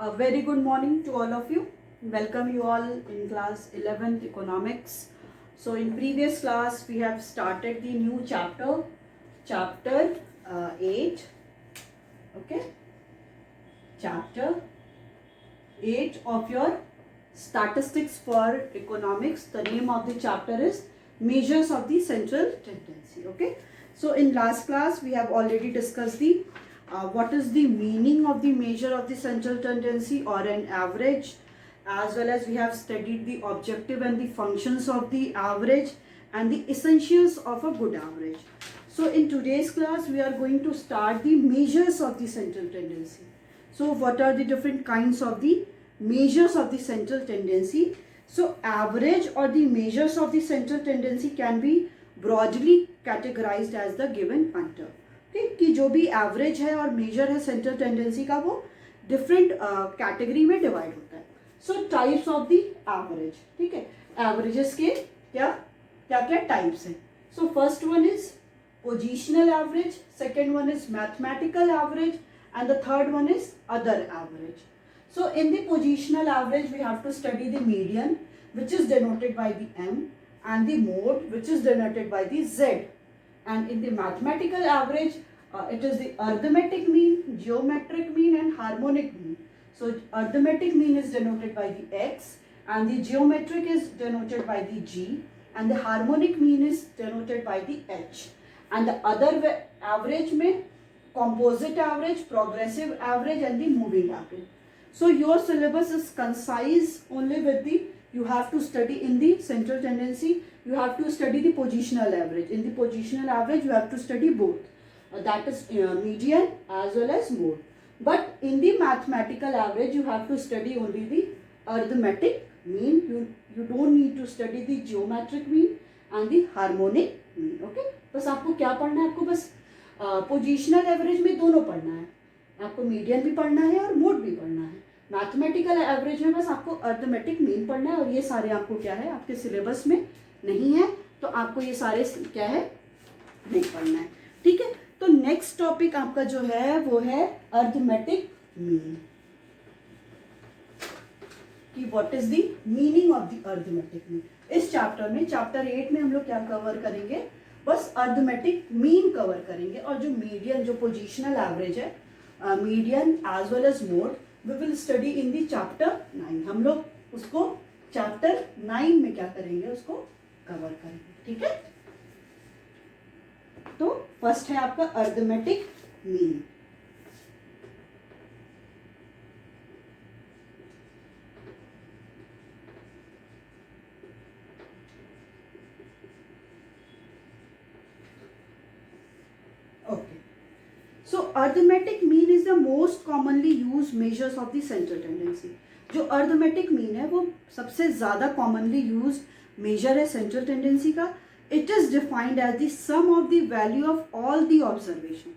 A very good morning to all of you. Welcome you all in class 11th economics. So in previous class we have started the new chapter 8. Okay, chapter 8 of your statistics for economics. The name of the chapter is measures of the central tendency. Okay, so in last class we have already discussed the what is the meaning of the measure of the central tendency or an average, as well as we have studied the objective and the functions of the average and the essentials of a good average. So in today's class we are going to start the measures of the central tendency. So what are the different kinds of the measures of the central tendency? So average or the measures of the central tendency can be broadly categorized as the given under. ठीक, कि जो भी average है और major है central tendency का वो different category में डिवाइड होता है. So types of the average. ठीक है, एवरेजेस के क्या क्या क्या टाइप्स हैं. So first one is positional average, second one is mathematical average and the third one is other average. So in the positional average we have to study the median which is denoted by the M and the mode which is denoted by the Z. And in the mathematical average, it is the arithmetic mean, geometric mean and harmonic mean. So arithmetic mean is denoted by the X and the geometric is denoted by the G and the harmonic mean is denoted by the H. And the other average में composite average, progressive average and the moving average. So your syllabus is concise only with the, you have to study in the central tendency, you have to study the positional average. In the positional average you have to study both, that is median as well as mode. But in the mathematical average you have to study only the arithmetic mean. You don't need to study the geometric mean and the harmonic mean. Okay, बस आपको क्या पढ़ना है, आपको बस positional average में दोनों पढ़ना है, आपको मीडियन भी पढ़ना है और मोड भी पढ़ना है. मैथमेटिकल एवरेज में बस आपको अर्थमेटिक मीन पढ़ना है और ये सारे आपको क्या है आपके सिलेबस में नहीं है, तो आपको ये सारे क्या है नहीं पढ़ना है. ठीक है, तो नेक्स्ट टॉपिक आपका जो है वो है अर्थमेटिक मीन, कि what is the meaning of the arithmetic mean. इस चैप्टर में चैप्टर 8 में हम लोग क्या कवर करेंगे, बस अर्थमेटिक मीन कवर करेंगे. और जो मीडियन जो पोजिशनल एवरेज है, median as well as mode, we will study in the chapter 9. हम लोग उसको chapter 9 में क्या करेंगे, उसको कवर करेंगे. ठीक है, तो फर्स्ट है आपका arithmetic mean. So arithmetic mean is the most commonly used measures of the central tendency. जो arithmetic mean है वो सबसे ज़्यादा commonly used measure है central tendency का. It is defined as the sum of the value of all the observation.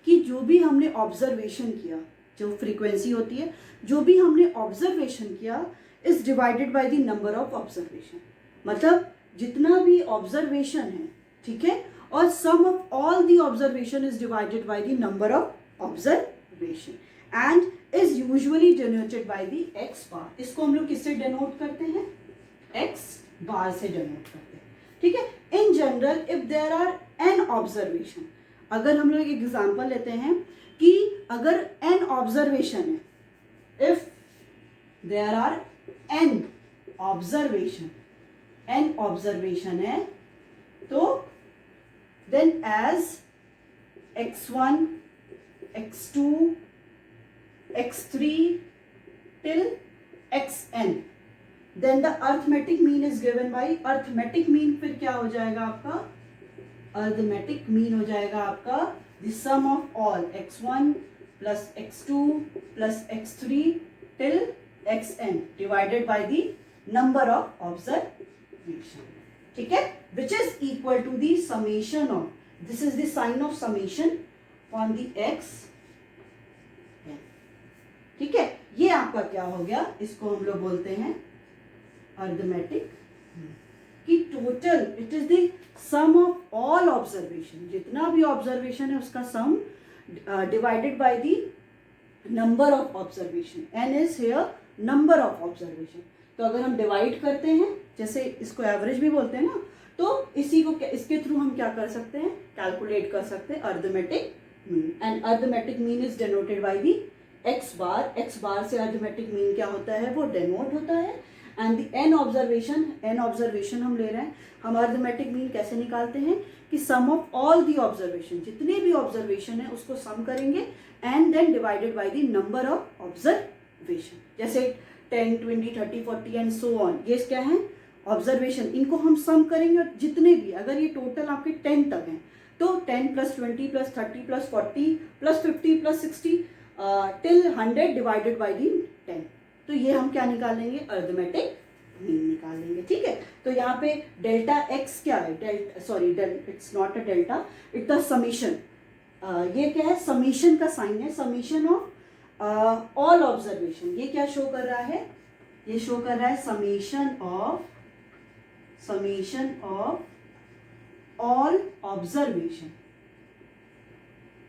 कि जो भी हमने observation किया, जो frequency होती है, जो भी हमने observation किया is divided by the number of observation. मतलब जितना भी observation है, ठीक है, और sum of all the observation is divided by the number of observation and is usually denoted by the x bar. इसको हम लोग किससे denote करते हैं, x bar से denote करते हैं. ठीक है, in general if there are n observation, अगर हम लोग एक एग्जाम्पल लेते हैं कि अगर n observation है, if there are n observation है, तो then as x1, x2, x3 till xn, then the arithmetic mean is given by arithmetic mean. फिर क्या हो जाएगा आपका, arithmetic mean हो जाएगा आपका the sum of all x1 plus x2 plus x3 till xn divided by the number of observation. ठीक है, which is equal to the summation of, this is the sign of summation on the x. ठीक है, ये आपका क्या हो गया, इसको हम लोग बोलते हैं अर्थमेटिक कि total it is the sum of all observation, जितना भी ऑब्जर्वेशन है उसका sum divided by the number of observation, n is here number of observation. तो अगर हम डिवाइड करते हैं, जैसे इसको एवरेज भी बोलते हैं ना, तो इसी को इसके थ्रू हम क्या कर सकते हैं, कैलकुलेट कर सकते हैं arithmetic mean. And arithmetic mean is denoted by the x bar. x bar से अर्थमेटिक मीन क्या होता है, वो डिनोट होता है। एंड दी n ऑब्जर्वेशन हम ले रहे हैं, हम अर्थमेटिक मीन कैसे निकालते हैं कि sum of all the observation, जितने भी ऑब्जर्वेशन है उसको सम करेंगे and then divided by the number of observation. जैसे 10, 20, 30, 40 एंड सो ऑन, ये क्या है ऑब्जर्वेशन, इनको हम सम करेंगे और जितने भी, अगर ये टोटल आपके 10 तक हैं तो 10 + 20 + 30 + 40 + 50 + 60 टिल 100 डिवाइडेड बाय दी 10। तो ये हम क्या निकालेंगे, अर्थमेटिक मीन निकालेंगे। ठीक है, तो यहाँ पे डेल्टा x क्या है, it's not a delta, it's the summation. ये क्या है, समीशन का साइन है, समीशन ऑफ ऑल ऑब्जर्वेशन। ये क्या शो कर रहा है, ये शो कर रहा है समीशन ऑफ ऑल ऑब्जर्वेशन,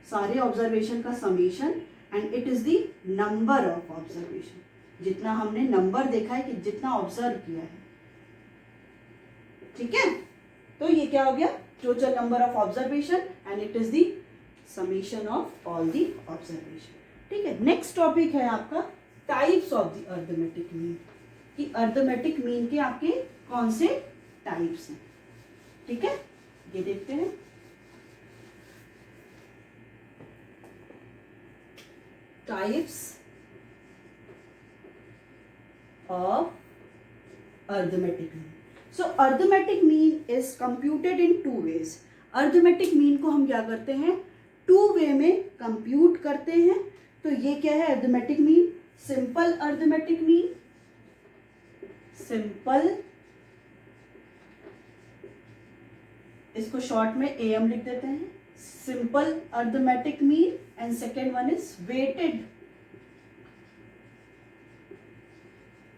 सारे ऑब्जर्वेशन का summation, and it is the number of observation, जितना हमने नंबर देखा है कि जितना ऑब्जर्व किया है। ठीक है, तो ये क्या हो गया, total number of observation and it is the summation of all the observation. ठीक है, नेक्स्ट टॉपिक है आपका types of the arithmetic mean, कि अर्थमेटिक मीन के आपके कौन से टाइप्स हैं। ठीक है, ये देखते हैं। Types of arithmetic mean. So arithmetic mean is computed in 2 ways। Arithmetic mean को हम क्या करते हैं, 2 वे में कंप्यूट करते हैं। तो ये क्या है arithmetic mean, simple arithmetic mean, simple, इसको शॉर्ट में AM लिख देते हैं, simple arithmetic mean, and second one is weighted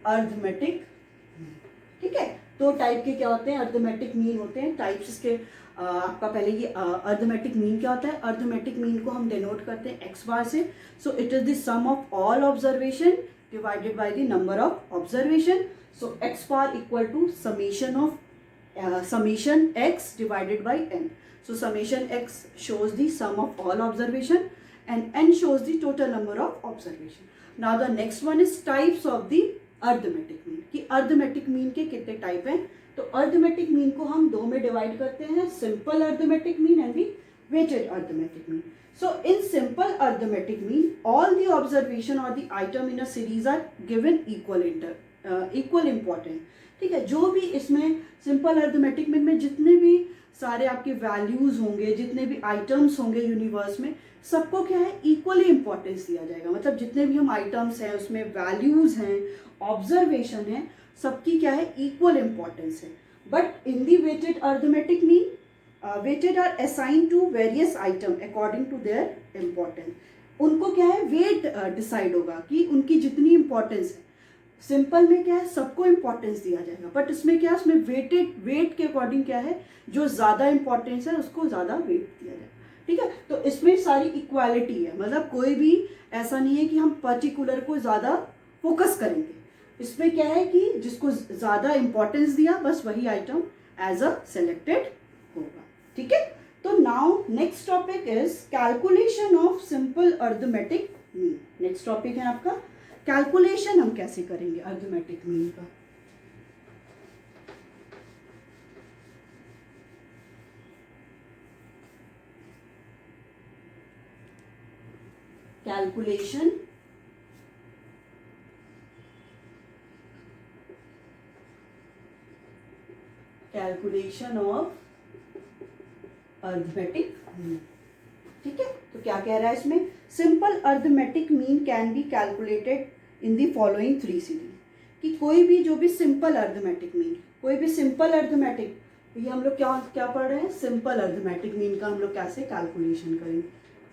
arithmetic mean. ठीक है, 2 टाइप के क्या होते हैं, अर्थमेटिक मीन होते हैं। टाइप्स इसके आपका पहले ये अर्थमेटिक मीन क्या होता है, अर्थमेटिक मीन को हम डिनोट करते हैं x बार से। So it is the sum of all observation divided by the number of observation. So x bar equal to summation x divided by n. So summation x shows the sum of all observation and n shows the total number of observation. Now the next one is types of the arithmetic mean, कि arithmetic mean के कितने type हैं। तो arithmetic mean को हम 2 में divide करते हैं, simple arithmetic mean and the weighted arithmetic mean. So in simple arithmetic mean, all the observation or the item in a series are given equal importance. ठीक है, जो भी इसमें सिंपल अर्थमेटिक मीन में जितने भी सारे आपके वैल्यूज होंगे, जितने भी आइटम्स होंगे यूनिवर्स में, सबको क्या है इक्वली इंपॉर्टेंस दिया जाएगा। मतलब जितने भी हम आइटम्स हैं उसमें वैल्यूज हैं, ऑब्जर्वेशन है, सबकी क्या है इक्वल इंपॉर्टेंस है। But in the weighted arithmetic mean, weighted are assign to various item according to their importance. उनको क्या है वेट डिसाइड होगा कि उनकी जितनी इंपॉर्टेंस है। सिंपल में क्या है सबको इंपॉर्टेंस दिया जाएगा, बट इसमें क्या है, उसमें वेट के अकॉर्डिंग क्या है, जो ज़्यादा इंपॉर्टेंस है उसको ज़्यादा वेट दिया जाएगा। ठीक है, तो इसमें सारी इक्वालिटी है, मतलब कोई भी ऐसा नहीं है कि हम पर्टिकुलर को ज़्यादा फोकस करेंगे। इसमें क्या है कि जिसको ज़्यादा इंपॉर्टेंस दिया बस वही आइटम एज अ सेलेक्टेड होगा। ठीक है, तो now next topic is calculation of simple arithmetic mean. Next topic है आपका कैलकुलेशन हम कैसे करेंगे अर्थमेटिक मीन का। Calculation of arithmetic mean. ठीक है, तो क्या कह रहा है इसमें, simple arithmetic mean can be calculated in the following 3 series. कि कोई भी जो भी सिंपल अर्थमेटिक मीन, कोई भी सिंपल अर्थमेटिक, ये हम लोग क्या पढ़ रहे हैं, सिंपल अर्थमेटिक मीन का हम लोग कैसे कैलकुलेशन करेंगे,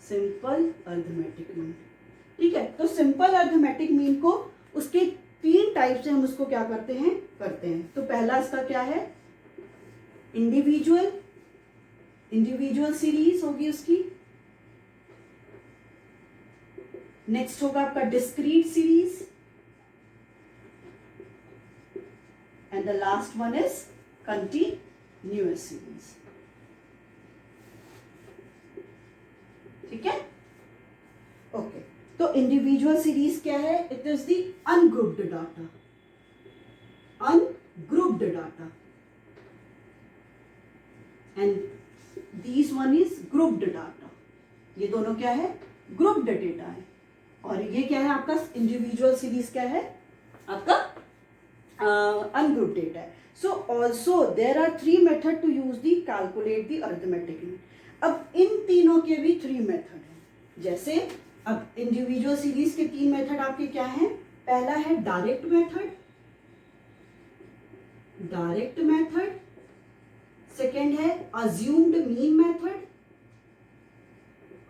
सिंपल अर्थमेटिक मीन। ठीक है, तो सिंपल अर्थमेटिक मीन को उसके 3 टाइप से हम उसको क्या करते हैं। तो पहला इसका क्या है, इंडिविजुअल सीरीज होगी उसकी, नेक्स्ट होगा आपका discrete series, and the last one is continuous series. ठीक है, ओके। तो इंडिविजुअल सीरीज क्या है? It is the ungrouped data, ungrouped data, and this one is grouped data. ये दोनों क्या है? ग्रुप्ड डेटा है। और ये क्या है आपका? इंडिविजुअल सीरीज क्या है आपका? अनग्रुप्ड डेटा है। So also there are 3 method to use the calculate the arithmetic mean. अब इन तीनों के भी 3 मेथड है। जैसे अब इंडिविजुअल सीरीज के 3 मेथड आपके क्या हैं? पहला है direct method, direct method. Second है assumed mean method,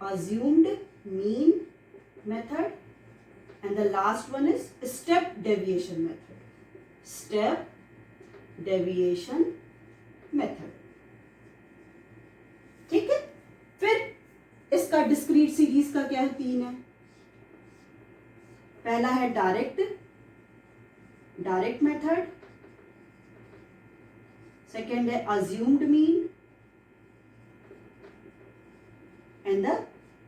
assumed mean method, and the last one is step deviation method, step deviation method। ठीक है, फिर इसका डिस्क्रीट सीरीज का क्या है? 3 है। पहला है डायरेक्ट मेथड, सेकेंड है assumed mean, and the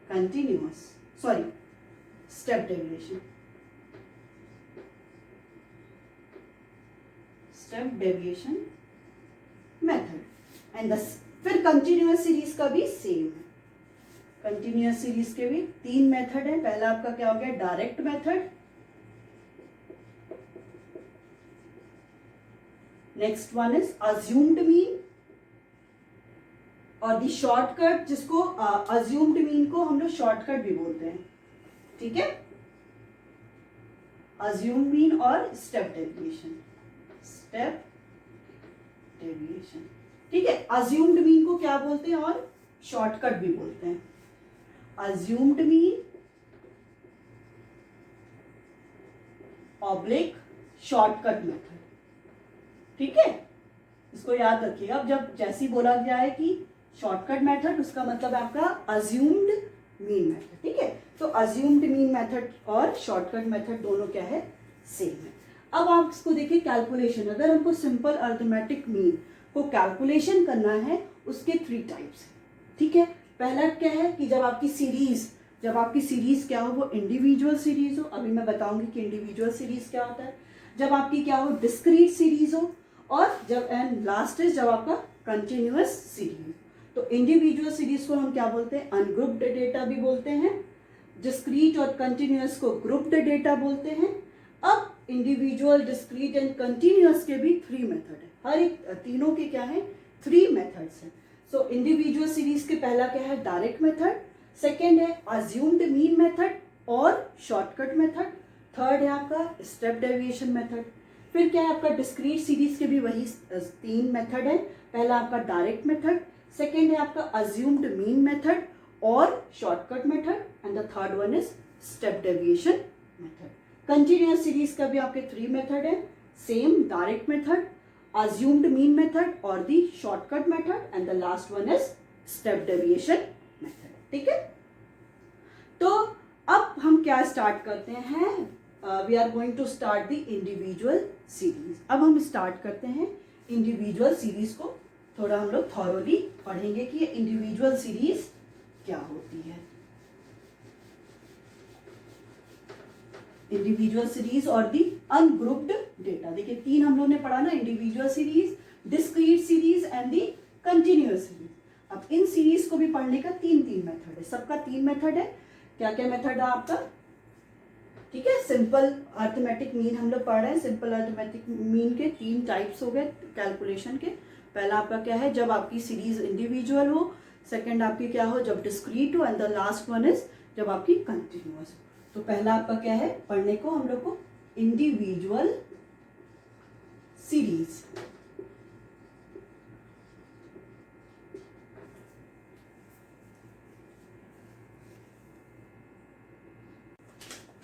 continuous step deviation method, and the फिर कंटिन्यूअस सीरीज का भी सेम है। कंटिन्यूअस सीरीज के भी 3 मेथड है। पहला आपका क्या हो गया? Direct method, next one is assumed mean, और दी शॉर्टकट, जिसको अज्यूम्ड मीन को हम लोग शॉर्टकट भी बोलते हैं। ठीक है, अज्यूम्ड मीन और स्टेप डेविएशन, स्टेप डेविएशन। ठीक है, अज्यूम्ड मीन को क्या बोलते हैं और शॉर्टकट भी बोलते हैं। Assumed mean oblique shortcut method. ठीक है, इसको याद रखिएगा। अब जब जैसी बोला जाए कि शॉर्टकट मेथड, उसका मतलब आपका अज्यूम्ड मीन मेथड। ठीक है, तो अज्यूम्ड मीन मेथड और शॉर्टकट मेथड दोनों क्या है? सेम है। अब आप इसको देखिए कैलकुलेशन। अगर हमको सिंपल अरिथमेटिक मीन को कैलकुलेशन करना है, उसके 3 टाइप्स है। ठीक है, पहला क्या है कि जब आपकी सीरीज क्या हो? वो इंडिविजुअल सीरीज हो। अभी मैं बताऊंगी कि इंडिविजुअल सीरीज क्या होता है। जब आपकी क्या हो? डिस्क्रीट सीरीज हो। और जब एंड लास्ट इज जब आपका कंटिन्यूअस सीरीज। तो इंडिविजुअल सीरीज को हम क्या बोलते हैं? अनग्रुप्ड डेटा भी बोलते हैं। डिस्क्रीट और कंटिन्यूअस को ग्रुप्ड डेटा बोलते हैं। अब इंडिविजुअल, डिस्क्रीट एंड कंटिन्यूअस के भी 3 मेथड है। हर एक तीनों के क्या है? 3 मेथड्स हैं। सो इंडिविजुअल सीरीज के पहला क्या है? डायरेक्ट मेथड, सेकेंड है अज्यूम्ड मीन मेथड और शॉर्टकट मेथड, थर्ड है आपका स्टेप डेविएशन मेथड। फिर क्या है आपका? डिस्क्रीट सीरीज के भी वही 3 मेथड है। पहला आपका डायरेक्ट मेथड, सेकेंड है आपका अज्यूम्ड मीन मेथड और shortcut method, and the third one is step deviation method. Continuous series का भी आपके 3 मेथड है। Same direct method, assumed mean method और the shortcut method, and the last one is step deviation method. ठीक है, तो अब हम क्या स्टार्ट करते हैं? We are going to start the individual series. अब हम स्टार्ट करते हैं इंडिविजुअल सीरीज को। थोड़ा हम लोग थॉरोली पढ़ेंगे कि ये इंडिविजुअल सीरीज क्या होती है। इंडिविजुअल सीरीज और दी अनग्रुप्ड डेटा। देखिए 3 हम लोगों ने पढ़ा ना, individual series, discrete series and the continuous series. अब इन सीरीज को भी पढ़ने का 3 मेथड है। सबका 3 मेथड है। क्या क्या मेथड है आपका? ठीक है, सिंपल अरिथमेटिक मीन हम लोग पढ़ रहे हैं। सिंपल अरिथमेटिक मीन के 3 टाइप्स हो गए कैलकुलेशन के। पहला आपका क्या है? जब आपकी सीरीज इंडिविजुअल हो। सेकंड आपकी क्या हो? जब डिस्क्रीट हो। And the last one is जब आपकी कंटिन्यूअस हो। तो पहला आपका क्या है पढ़ने को हम लोग को? Individual series.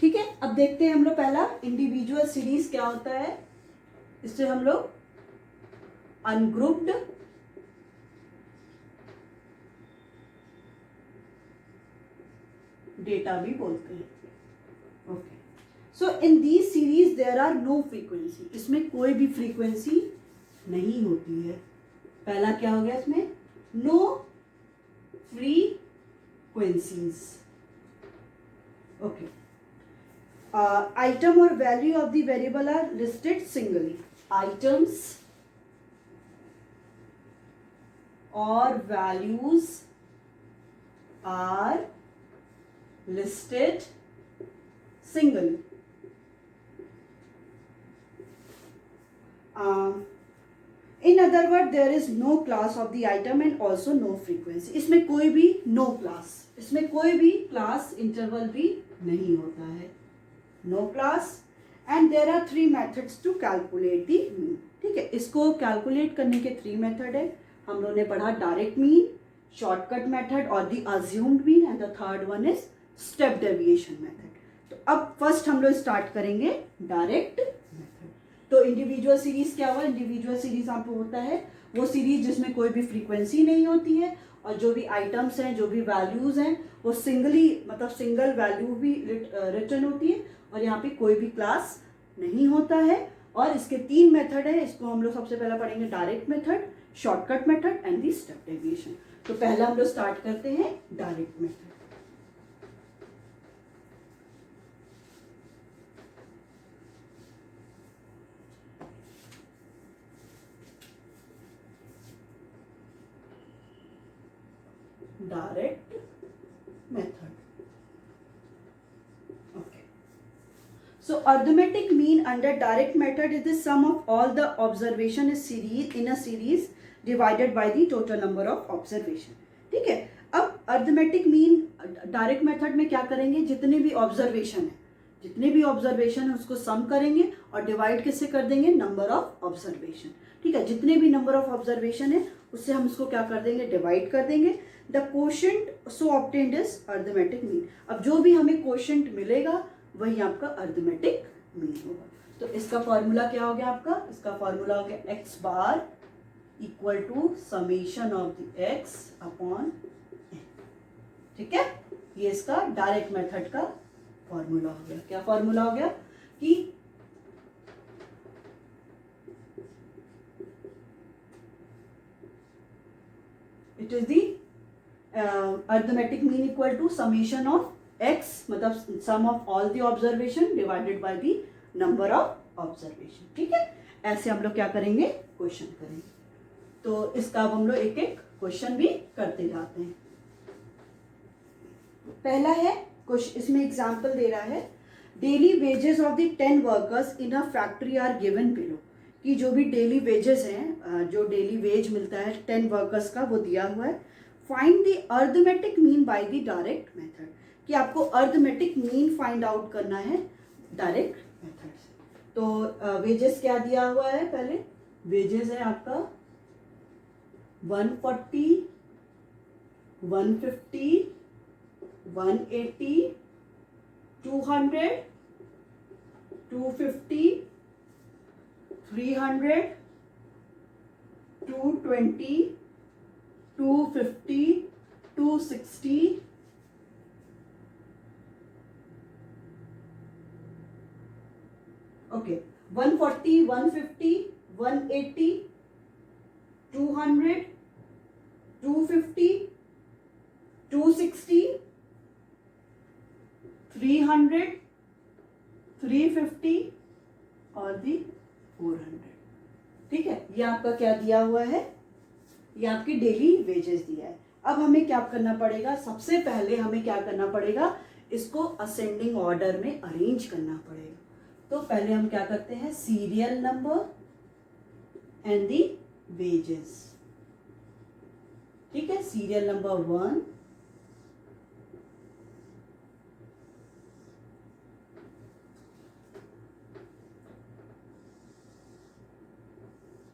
ठीक है, अब देखते हैं हम लोग पहला इंडिविजुअल सीरीज क्या होता है। इससे हम लोग अनग्रुप्ड डेटा भी बोलते हैं। So in these series there are no frequency, इसमें कोई भी फ्रीक्वेंसी नहीं होती है। पहला क्या हो गया इसमें, नो फ्रीक्वेंसीज। ओके, आइटम और value of the variable are listed singly. Items और values are listed singly. In other words, there is no class of the item and also no frequency. इसमें कोई भी no class, इसमें कोई भी class interval भी नहीं होता है, no class, and there are 3 methods to calculate the mean. ठीक है, इसको calculate करने के 3 मेथड है। हम लोगों ने पढ़ा डायरेक्ट मीन, शॉर्टकट मेथड और the assumed mean, and the third one is step deviation method. तो अब फर्स्ट हम लोग स्टार्ट करेंगे डायरेक्ट मेथड। तो इंडिविजुअल सीरीज क्या हुआ, इंडिविजुअल सीरीज आपको होता है वो सीरीज जिसमें कोई भी फ्रीक्वेंसी नहीं होती है और जो भी आइटम्स हैं, जो भी वैल्यूज हैं वो सिंगली, मतलब सिंगल वैल्यू भी रिटर्न होती है और यहाँ पे कोई भी क्लास नहीं होता है। और इसके 3 मेथड है, इसको हम लोग सबसे पहले पढ़ेंगे direct method, shortcut method and the step deviation. तो पहला हम लोग स्टार्ट करते हैं direct method. Direct method, okay. So arithmetic mean under direct method is the sum of all the observation in a series divided by the total number of observation. ठीक है, अब arithmetic mean direct method में क्या करेंगे, जितने भी observation है उसको सम करेंगे और डिवाइड किससे कर देंगे, नंबर ऑफ ऑब्जर्वेशन। ठीक है, जितने भी नंबर ऑफ ऑब्जर्वेशन है उससे हम उसको क्या कर देंगे, डिवाइड कर देंगे। The quotient so obtained is arithmetic mean. अब जो भी हमें कोशेंट मिलेगा वही आपका अरिथमेटिक मीन होगा। तो इसका फॉर्मूला क्या हो गया आपका, इसका फॉर्मूला हो गया X bar equal to summation of the X upon N. ठीक है, ये इसका डायरेक्ट मेथड का फॉर्मूला हो गया। क्या फॉर्मूला हो गया कि it is the arithmetic mean equal to summation of x, मतलब sum of all the observation divided by the number of observation. ठीक है, ऐसे हम लोग क्या करेंगे, क्वेश्चन करेंगे। तो इसका अब हम लोग एक एक क्वेश्चन भी करते जाते हैं। पहला है क्वेश्चन, इसमें एग्जांपल दे रहा है, daily wages of the 10 workers in a factory are given below. कि जो भी डेली वेजेस हैं, जो डेली वेज मिलता है 10 वर्कर्स का, वो दिया हुआ है। Find the arithmetic mean by the direct method, कि आपको अरिथमेटिक मीन फाइंड आउट करना है डायरेक्ट मेथड से। तो वेजेस क्या दिया हुआ है, पहले वेजेस है आपका 140, 150, 180, 200, 250, 300, 220, 250, 260, okay, 140, 150, 180, 200, 250, 260, 300, 350 और दी 400। ठीक है, ये आपका क्या दिया हुआ है, ये आपकी डेली वेजेस दिया है। अब हमें क्या करना पड़ेगा, सबसे पहले हमें क्या करना पड़ेगा, इसको असेंडिंग ऑर्डर में अरेंज करना पड़ेगा। तो पहले हम क्या करते हैं, serial number and the wages. ठीक है, सीरियल नंबर 1,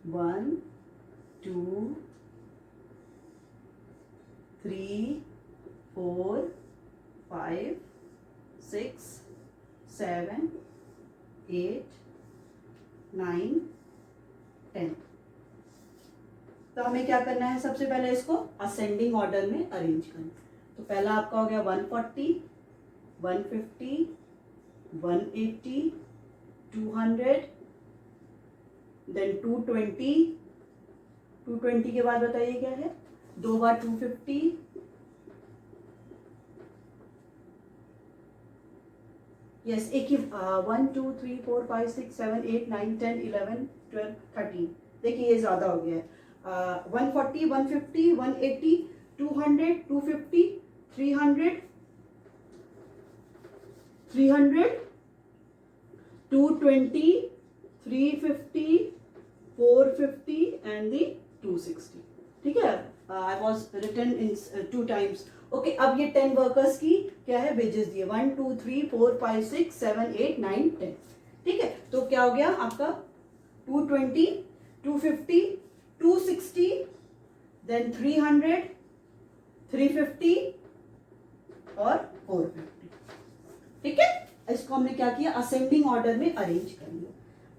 1, 2, 3, 4, 5, 6, 7, 8, 9, 10। तो हमें क्या करना है, सबसे पहले इसको असेंडिंग ऑर्डर में अरेंज करना। तो पहला आपका हो गया 140, 150, 180, 200, देन 220, 220 के बाद बताइए क्या है, 2 बार 250, यस एक ही 1 2 3 4 5 6 7 8 9 10 11 12 13, देखिए ये ज़्यादा हो गया है। 140, 150, 180, 200, 250, 300, 300, 220, 350, 450 and the 260, ठीक है। I was written in 2 times. Okay, अब ये 10 वर्कर्स की क्या है वेजेस दिए, 1 2 3 4 5 6 7 8 9 10, ठीक है। तो क्या हो गया आपका 220, 250, 260, देन 300, 350 और 450, ठीक है। इसको हमने क्या किया, असेंडिंग ऑर्डर में अरेंज कर लिया।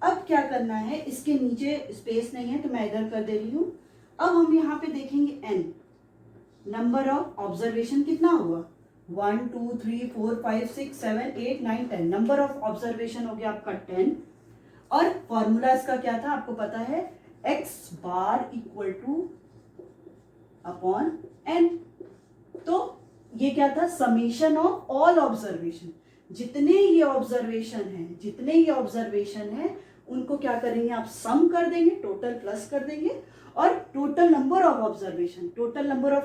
अब क्या करना है, इसके नीचे स्पेस नहीं है तो मैं इधर कर दे रही हूँ। अब हम यहाँ पे देखेंगे n, नंबर ऑफ ऑब्जर्वेशन कितना हुआ, 1 2 3 4 5 6 7 8 9 10, नंबर ऑफ ऑब्जर्वेशन हो गया आपका 10। और फॉर्मूला इसका क्या था आपको पता है, x bar equal two upon n। तो ये क्या था, समेशन ऑफ ऑल ऑब्जर्वेशन, जितने ये ऑब्जर्वेशन है उनको क्या करेंगे आप, सम कर देंगे, टोटल प्लस कर देंगे, और टोटल नंबर ऑफ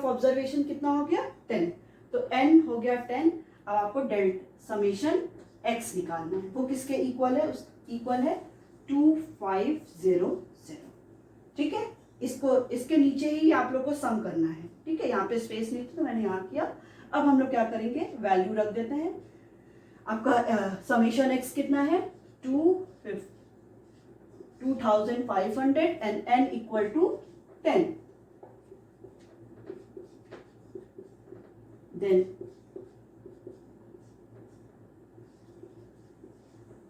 ऑब्जर्वेशन कितना हो गया 10, तो n हो गया 10। अब आपको डेल्ट समेशन x निकालना है, वो किसके इक्वल है, इक्वल है 2500, ठीक है। इसको इसके नीचे ही आप लोग को सम करना है, ठीक है। यहाँ पे स्पेस नहीं थी तो मैंने यहाँ किया। अब हम लोग क्या करेंगे, वैल्यू रख देते हैं। आपका समेशन x कितना है 2500 and n equal to 10, then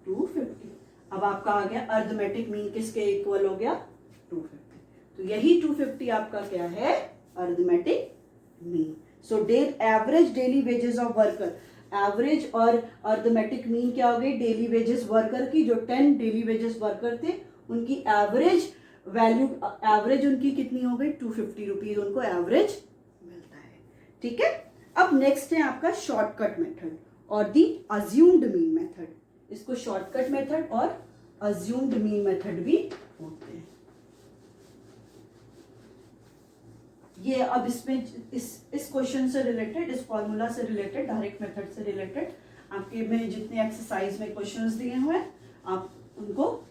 250। अब आपका आ गया अर्थमेटिक मीन किसके इक्वल हो गया 250, तो यही 250 आपका क्या है arithmetic mean. So average daily wages of worker, average और अर्थमेटिक मीन क्या हो गई, डेली वेजेस वर्कर की, जो 10 डेली वेजेस वर्कर थे उनकी एवरेज वैल्यू, एवरेज उनकी कितनी हो गई 250 रुपीज उनको एवरेज मिलता है, ठीक है। अब नेक्स्ट है आपका शॉर्टकट मेथड और दी अज्यूम्ड मीन मेथड। इसको शॉर्टकट मेथड और अज्यूम्ड मीन मेथड भी बोलते हैं। ये अब इसमें इस क्वेश्चन से रिलेटेड, इस फॉर्मूला से रिलेटेड, डायरेक्ट मेथड से रिलेटेड आपके में जितने एक्सरसाइज में क्वेश्चंस दिए हुए हैं आप उनको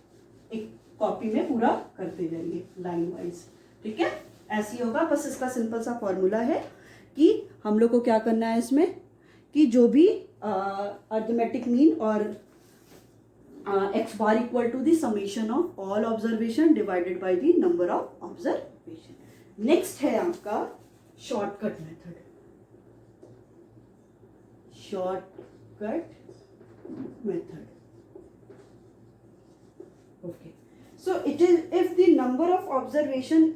एक कॉपी में पूरा करते जाइए लाइन वाइज, ठीक है। ऐसी होगा, बस इसका सिंपल सा फॉर्मूला है कि हम लोग को क्या करना है इसमें, कि जो भी अर्थमेटिक मीन और x bar equal to the summation of all observation divided by the number of observation. Next है आपका shortcut method. Okay, so it is if the number of observation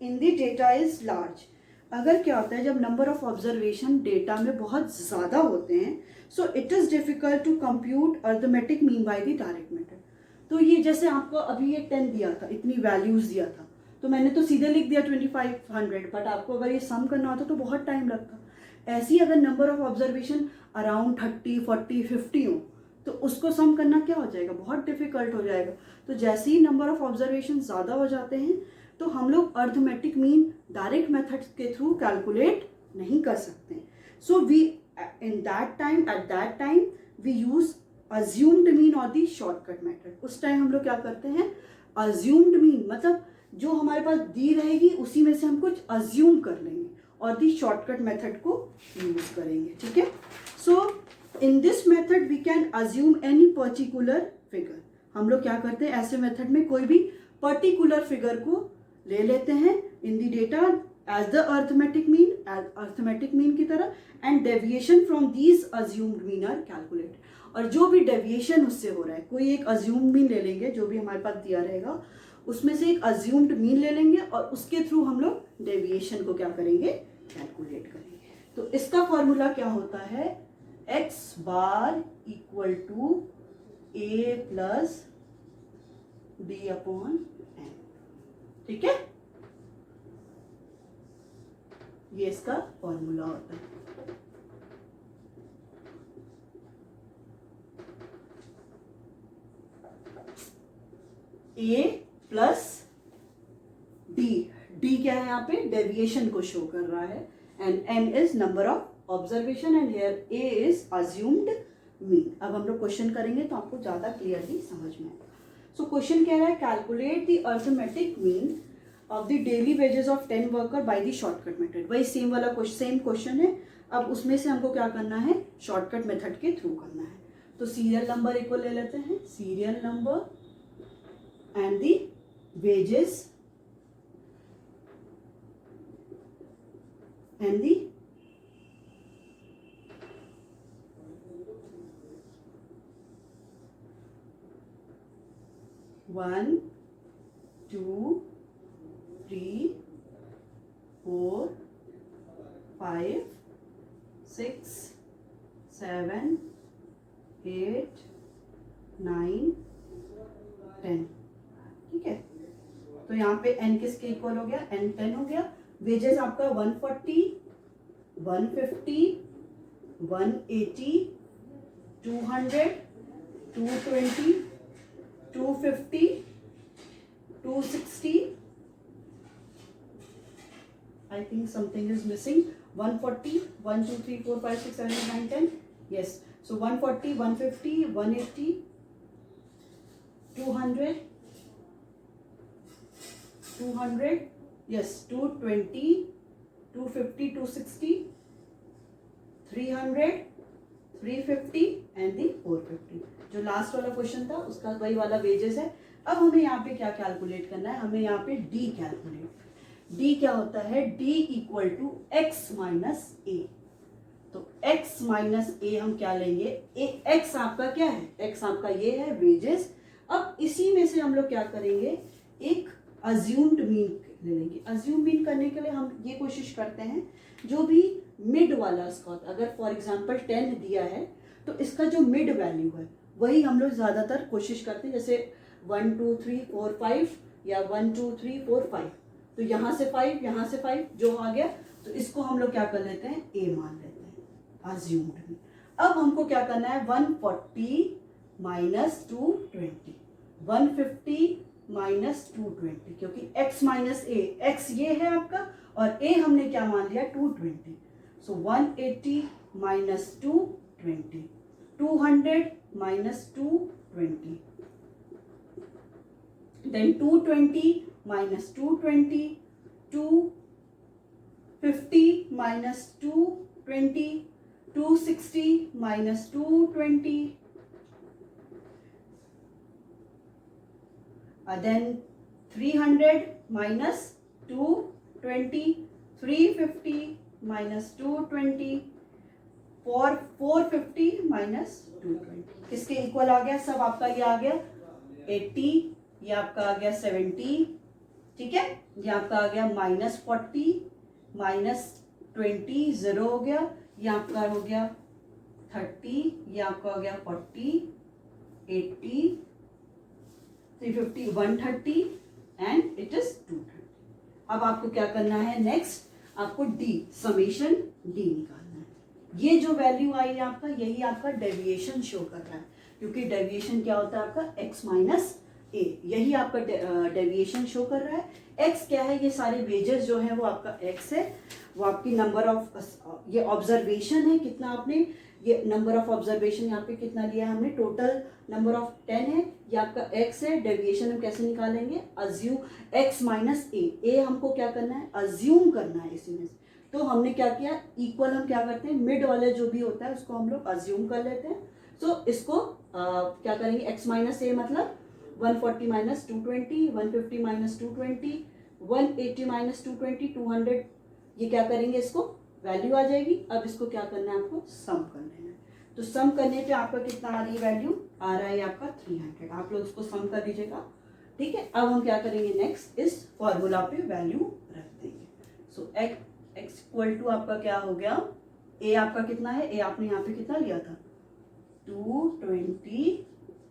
in the data is large। अगर क्या होता है जब number of observation data में बहुत ज़्यादा होते हैं, so it is difficult to compute arithmetic mean by the direct method. तो ये जैसे आपको अभी ये 10 दिया था, इतनी वैल्यूज़ दिया था, तो मैंने तो सीधे लिख दिया 2500, बट आपको अगर ये सम करना होता तो बहुत टाइम लगता। ऐसे ही अगर नंबर ऑफ ऑब्जर्वेशन अराउंड 30 40 50 हो तो उसको सम करना क्या हो जाएगा, बहुत डिफिकल्ट हो जाएगा। तो जैसे ही नंबर ऑफ ऑब्जर्वेशन ज़्यादा हो जाते हैं तो हम लोग अर्थमेटिक मीन डायरेक्ट मेथड के थ्रू कैलकुलेट नहीं कर सकते। So we at that time we use assumed mean और दी शॉर्टकट मेथड। उस टाइम हम लोग क्या करते हैं, अज्यूम्ड मीन मतलब जो हमारे पास दी रहेगी उसी में से हम कुछ अज्यूम कर लेंगे और दी शॉर्टकट मेथड को यूज करेंगे, ठीक है। So in this method we can assume any particular figure. हम लोग क्या करते हैं, ऐसे मेथड में कोई भी पर्टिकुलर फिगर को ले लेते हैं in the data as the arithmetic mean की तरह, and deviation from these assumed mean are calculate. और जो भी डेविएशन उससे हो रहा है, कोई एक अज्यूम्ड मीन ले लेंगे जो भी हमारे पास दिया रहेगा, उसमें से एक अज्यूम्ड मीन ले लेंगे और उसके थ्रू हम लोग डेविएशन को क्या करेंगे, कैलकुलेट करेंगे। तो इसका फॉर्मूला क्या होता है, x bar equal to a plus b upon N. ठीक है, ये इसका फॉर्मूला होता है। ए प्लस डी, डी क्या है यहाँ पे, डेविएशन को शो कर रहा है, and n is number of observation and here a is assumed mean. अब हम लोग क्वेश्चन करेंगे तो आपको ज्यादा क्लियरली समझ में आएगा। सो क्वेश्चन कह रहा है calculate the arithmetic mean of the daily wages of 10 worker by the shortcut method. वही सेम वाला सेम क्वेश्चन है, अब उसमें से हमको क्या करना है, शॉर्टकट मेथड के थ्रू करना है। तो सीरियल नंबर एक को ले लेते हैं, serial number and the wages and the one, two, three, 4, 5, 6, 7, 8, 9, 10। ठीक है, तो यहाँ पे n किसके इक्वल हो गया, n 10 हो गया। वेजेस आपका 140, 150, 180, 200, 220, 250, 260, I think something is missing, 140, 1, 2, 3, 4, 5, 6, 7, 8, 9, 10, yes, so 140, 150, 180, 200, 200, yes, 220, 250, 260, 300, 350 and the 450। जो लास्ट वाला क्वेश्चन था उसका वही वाला वेजेस है। अब हमें यहाँ पे क्या कैलकुलेट करना है, हमें यहाँ पे डी कैलकुलेट। डी क्या होता है, d equal to x minus a. तो x माइनस ए हम क्या लेंगे, x आपका क्या है, x आपका ये है वेजेस। अब इसी में से हम लोग क्या करेंगे, एक अज्यूम्ड मीन ले लेंगे। अज्यूम मीन करने के लिए हम ये कोशिश करते हैं जो भी मिड वाला इसका होता है, अगर फॉर एग्जांपल 10 दिया है तो इसका जो मिड वैल्यू है वही हम लोग ज़्यादातर कोशिश करते हैं, जैसे 1 2 3 4 5 या 1 2 3 4 5, तो यहाँ से 5 यहाँ से 5 जो आ गया तो इसको हम लोग क्या कर लेते हैं, ए मान लेते हैं, अज्यूम्ड मीन। अब हमको क्या करना है, 140 माइनस 220, 150 माइनस 220, क्योंकि x माइनस ए, x ये है आपका और a हमने क्या मान लिया 220, so 180 minus 220, 200 minus 220, then 220 minus 220, 250 minus 220, 260 minus 220, then 300 minus 220, 350 minus 220, 450 minus 220 किसके इक्वल आ गया, सब आपका ये आ गया 80, ये आपका आ गया 70, ठीक है, ये आपका आ गया माइनस 40, माइनस 20 0 हो गया, ये आपका हो गया 30, ये आपका हो गया 40, 80, 350, 130 एंड इट इज 230। अब आपको क्या करना है, नेक्स्ट आपको डी समेशन डी निकालना है। ये जो वैल्यू आई है आपका, यही आपका डेविएशन शो कर रहा है, क्योंकि डेविएशन क्या होता है आपका x माइनस ए, यही आपका डेविएशन शो कर रहा है। x क्या है, ये सारे वेजेस जो है वो आपका x है, वो आपकी नंबर ऑफ ये ऑब्जर्वेशन है, कितना आपने ये नंबर ऑफ ऑब्जर्वेशन यहाँ पे कितना लिया है हमने, टोटल नंबर ऑफ 10 है, ये आपका x है। डेविएशन हम कैसे निकालेंगे, अज्यूम x माइनस ए, हमको क्या करना है, अज्यूम करना है इसी में से। तो हमने क्या किया, इक्वल हम क्या करते हैं, मिड वाले जो भी होता है उसको हम लोग अज्यूम कर लेते हैं। सो इसको क्या करेंगे, x माइनस ए मतलब 140 माइनस 220, 150 माइनस 220, 180 माइनस 220, 200, ये क्या करेंगे, इसको वैल्यू आ जाएगी। अब इसको क्या करना है, आपको सम कर लेना है। तो सम करने पे आपका कितना आ रही है वैल्यू, आ रहा है आपका 300। आप लोग उसको सम कर दीजिएगा, ठीक है। अब हम क्या करेंगे, नेक्स्ट इस फॉर्मूला पे वैल्यू रख देंगे। सो x इक्वल टू आपका क्या हो गया, ए आपका कितना है, ए आपने यहाँ पे कितना लिया था 220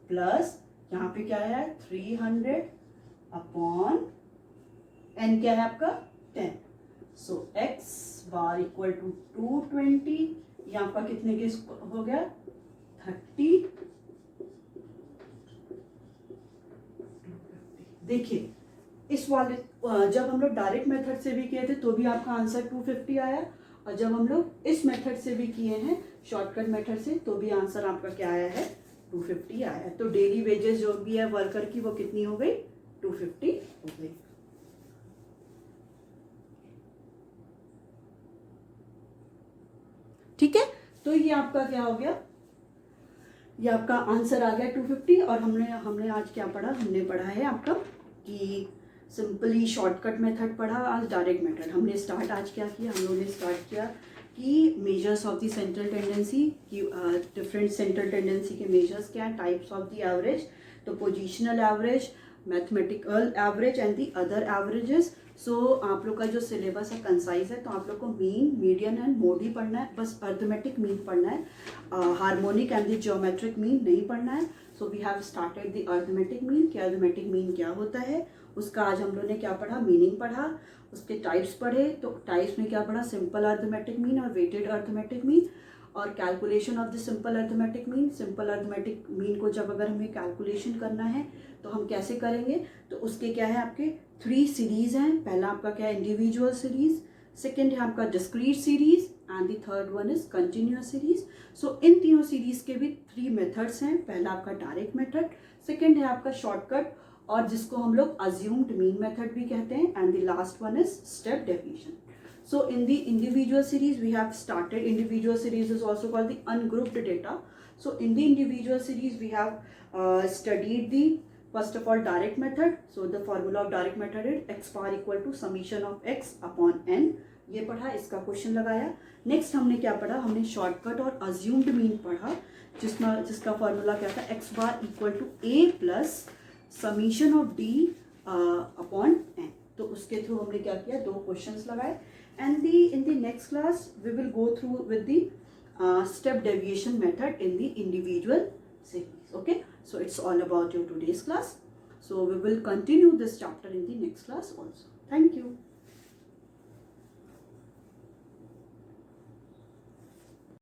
प्लस यहाँ पे क्या है 300 अपॉन एन क्या है आपका 10. सो एक्स बार इक्वल टू 220, ये आपका कितने के हो गया 30. देखिए इस वाले जब हम लोग डायरेक्ट मेथड से भी किए थे तो भी आपका आंसर 250 आया, और जब हम लोग इस मेथड से भी किए हैं शॉर्टकट मेथड से तो भी आंसर आपका क्या आया है 250 आया है. तो डेली वेजेस जो भी है वर्कर की वो कितनी हो गई 250 हो गई. ठीक है, तो ये आपका क्या हो गया, ये आपका आंसर आ गया 250. और हमने आज क्या पढ़ा, हमने पढ़ा है आपका कि सिंपली शॉर्टकट मेथड पढ़ा, आज डायरेक्ट मेथड. हमने स्टार्ट आज क्या किया, हम लोगों ने स्टार्ट किया कि measures of the central tendency की डिफरेंट सेंट्रल टेंडेंसी के मेजर्स क्या है, टाइप्स ऑफ द एवरेज, तो positional average, mathematical average and the other averages. So आप लोग का जो सिलेबस है कंसाइज है, तो आप लोग को मीन, मीडियन एंड मोड ही पढ़ना है, बस अर्थमेटिक मीन पढ़ना है, harmonic and the geometric mean नहीं पढ़ना है. So we have started the arithmetic mean कि अर्थमेटिक मीन क्या होता है, उसका आज हम लोग ने क्या पढ़ा, मीनिंग पढ़ा, उसके टाइप्स पढ़े. तो टाइप्स में क्या पढ़ा, सिंपल अर्थमेटिक मीन और वेटेड अर्थमेटिक मीन, और calculation of the simple arithmetic mean. Simple arithmetic mean को जब अगर हमें कैलकुलेशन करना है तो हम कैसे करेंगे, तो उसके क्या है आपके 3 सीरीज हैं. पहला आपका क्या है इंडिविजुअल सीरीज, सेकेंड है आपका discrete series and the third one is continuous series. So इन तीनों सीरीज के भी 3 मेथड्स हैं. पहला आपका डायरेक्ट मेथड, सेकेंड है आपका शॉर्टकट और जिसको हम लोग अज्यूम्ड मीन मेथड भी कहते हैं, and the last one is step deviation. So in the individual series we have started, individual series is also called the ungrouped data. So in the individual series we have studied the first of all direct method. So the formula of direct method is x bar equal to summation of x upon n. ये पढ़ा, इसका question लगाया. Next हमने क्या पढ़ा, हमने shortcut और assumed mean पढ़ा, जिसका फॉर्मूला क्या था x bar equal to a plus summation of d upon n. तो उसके थ्रू हमने क्या किया, 2 क्वेश्चंस लगाए. And in the next class we will go through with the step deviation method in the individual series. Okay, so it's all about your today's class. So we will continue this chapter in the next class also. Thank you.